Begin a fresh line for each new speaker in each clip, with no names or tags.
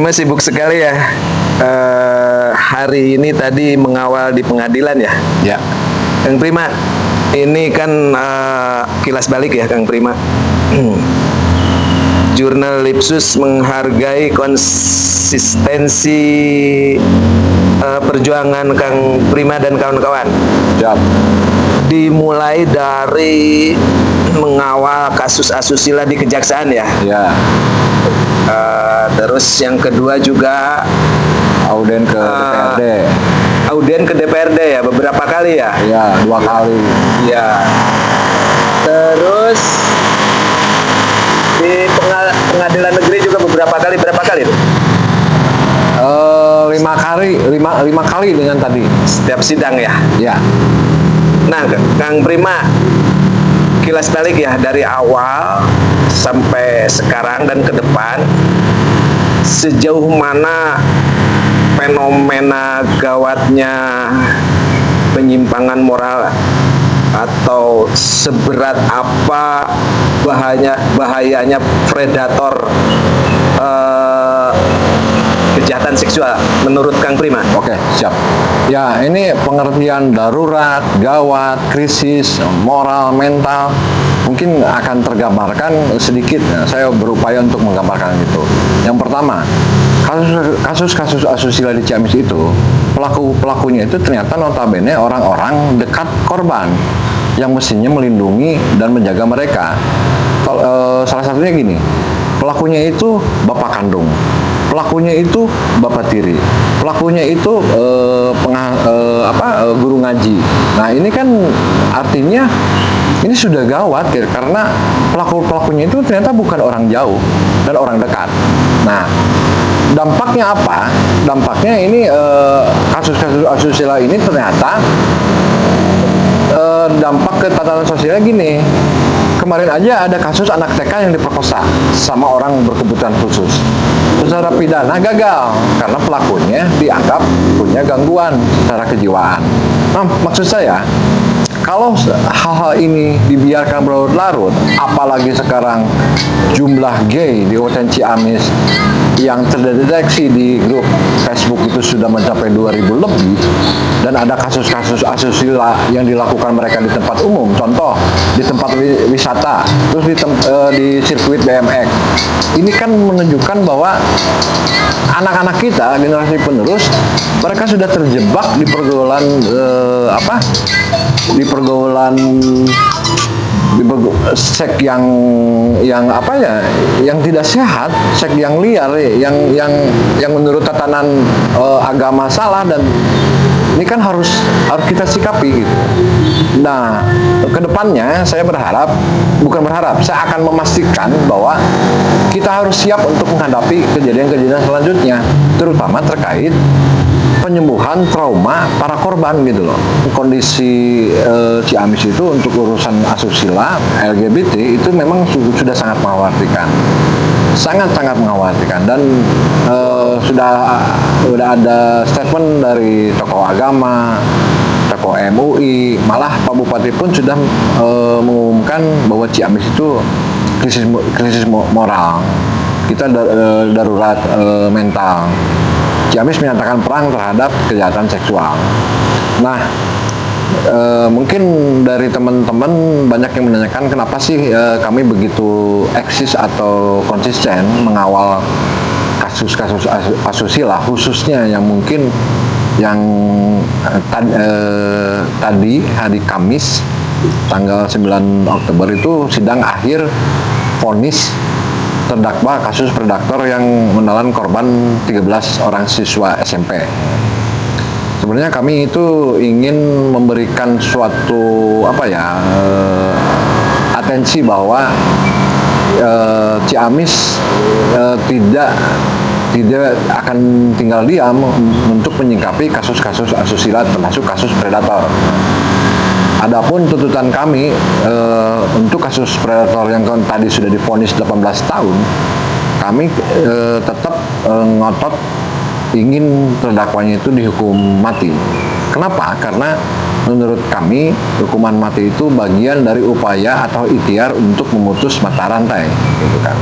Prima sibuk sekali ya. Hari ini tadi mengawal di pengadilan ya.
Ya,
Kang Prima, ini kan kilas balik ya Kang Prima. Jurnal Lipsus menghargai konsistensi perjuangan Kang Prima dan kawan-kawan.
siap.
Dimulai dari mengawal kasus asusila di kejaksaan ya.
Ya,
Terus yang kedua juga
auden ke DPRD.
audien ke DPRD ya, beberapa kali ya.
Ya, 2 kali.
Ya. Terus di pengadilan negeri juga beberapa kali. Berapa kali tuh?
5 kali dengan tadi.
Setiap sidang ya.
Ya,
Nah, Kang Prima, kilas balik ya dari awal sampai sekarang dan ke depan, sejauh mana fenomena gawatnya penyimpangan moral atau seberat apa bahayanya predator kejahatan seksual menurut Kang Prima?
oke, siap. Ya, ini pengertian darurat, gawat, krisis, moral, mental mungkin akan tergambarkan sedikit. Saya berupaya untuk menggambarkan itu. Yang pertama, kasus-kasus asusila di Ciamis itu, pelakunya itu ternyata notabene orang-orang dekat korban yang mestinya melindungi dan menjaga mereka. Salah satunya gini, pelakunya itu bapak kandung, pelakunya itu bapak tiri, pelakunya itu guru ngaji. Nah, ini kan artinya ini sudah gawat ya, karena pelakunya itu ternyata bukan orang jauh dan orang dekat. Nah, dampaknya apa? Dampaknya ini kasus-kasus asusila ini ternyata dampak ke tatanan sosialnya gini. Kemarin aja ada kasus anak TK yang diperkosa sama orang berkebutuhan khusus. Secara pidana gagal karena pelakunya dianggap punya gangguan secara kejiwaan. Nah, maksud saya, kalau hal-hal ini dibiarkan berlarut-larut, apalagi sekarang jumlah gay di Kabupaten Ciamis yang terdeteksi di grup Facebook itu sudah mencapai 2.000 lebih, dan ada kasus-kasus asusila yang dilakukan mereka di tempat umum, contoh di tempat wisata, terus di sirkuit BMX. Ini kan menunjukkan bahwa anak-anak kita, generasi penerus, mereka sudah terjebak di pergaulan seks yang tidak sehat, seks yang liar, yang menurut tatanan agama salah, dan ini kan harus kita sikapi gitu. Nah, kedepannya saya saya akan memastikan bahwa kita harus siap untuk menghadapi kejadian-kejadian selanjutnya, terutama terkait penyembuhan trauma para korban gitu loh. Kondisi Ciamis itu untuk urusan asusila, LGBT itu memang sudah sangat mengkhawatirkan. Sangat-sangat mengkhawatirkan, dan sudah ada statement dari tokoh agama, tokoh MUI, malah Pak Bupati pun sudah mengumumkan bahwa Ciamis itu krisis moral. Kita darurat mental. Ciamis menyatakan perang terhadap kejahatan seksual. Nah, mungkin dari teman-teman banyak yang menanyakan kenapa sih kami begitu eksis atau konsisten mengawal kasus-kasus asusila, khususnya yang mungkin yang tadi hari Kamis tanggal 9 Oktober itu sidang akhir vonis terdakwa kasus predator yang menelan korban 13 orang siswa SMP. Sebenarnya kami itu ingin memberikan suatu atensi bahwa Ciamis tidak akan tinggal diam untuk menyikapi kasus-kasus asusila, termasuk kasus predator. Adapun tuntutan kami untuk kasus predator yang tadi sudah divonis 18 tahun, kami tetap ngotot ingin terdakwanya itu dihukum mati. Kenapa? Karena menurut kami hukuman mati itu bagian dari upaya atau ikhtiar untuk memutus mata rantai, gitu kan.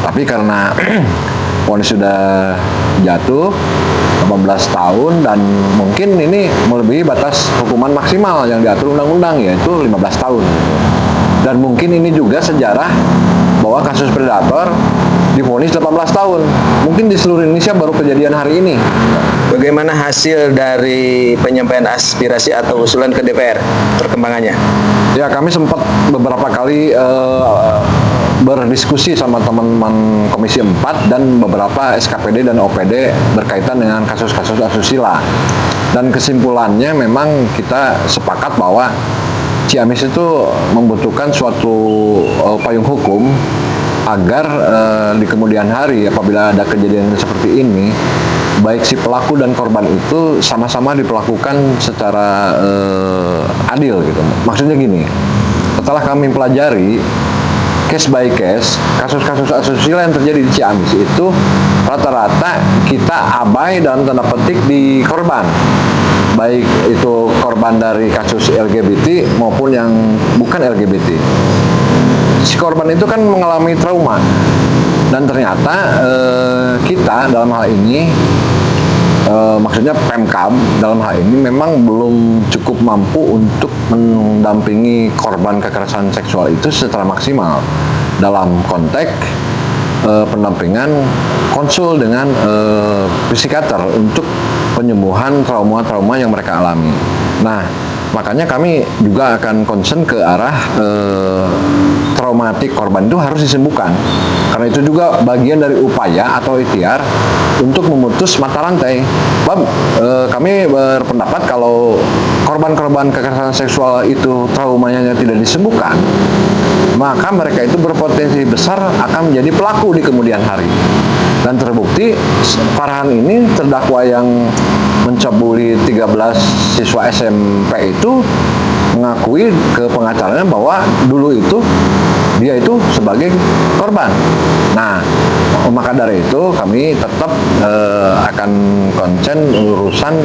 Tapi karena vonis sudah jatuh 18 tahun dan mungkin ini melebihi batas hukuman maksimal yang diatur undang-undang, yaitu 15 tahun. Dan mungkin ini juga sejarah bahwa kasus predator divonis 18 tahun. Mungkin di seluruh Indonesia baru kejadian hari ini.
Bagaimana hasil dari penyampaian aspirasi atau usulan ke DPR? Perkembangannya?
Ya, kami sempat beberapa kali berdiskusi sama teman-teman Komisi 4 dan beberapa SKPD dan OPD berkaitan dengan kasus-kasus asusila. Dan kesimpulannya memang kita sepakat bahwa Ciamis itu membutuhkan suatu payung hukum agar di kemudian hari apabila ada kejadian seperti ini, baik si pelaku dan korban itu sama-sama diperlakukan secara adil gitu. Maksudnya gini, setelah kami pelajari case by case, kasus-kasus asusila yang terjadi di Ciamis itu rata-rata kita abai dalam tanda petik di korban. Baik itu korban dari kasus LGBT maupun yang bukan LGBT. Si korban itu kan mengalami trauma. Dan ternyata kita dalam hal ini, maksudnya Pemkab dalam hal ini memang belum cukup mampu untuk mendampingi korban kekerasan seksual itu secara maksimal dalam konteks pendampingan konsul dengan psikiater untuk penyembuhan trauma-trauma yang mereka alami. Nah, makanya kami juga akan concern ke arah traumatik korban itu harus disembuhkan. Karena itu juga bagian dari upaya atau ikhtiar untuk memutus mata rantai. Kami berpendapat kalau korban-korban kekerasan seksual itu traumanya tidak disembuhkan, maka mereka itu berpotensi besar akan menjadi pelaku di kemudian hari. Dan terbukti Farhan ini terdakwa yang mencabuli 13 siswa SMP itu mengakui ke pengacaranya bahwa dulu itu dia itu sebagai korban. Nah, maka dari itu kami tetap akan konsen urusan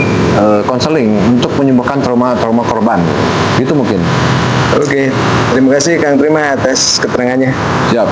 konseling untuk menyembuhkan trauma-trauma korban. Gitu mungkin.
Oke, terima kasih Kang Prima atas keterangannya.
Siap.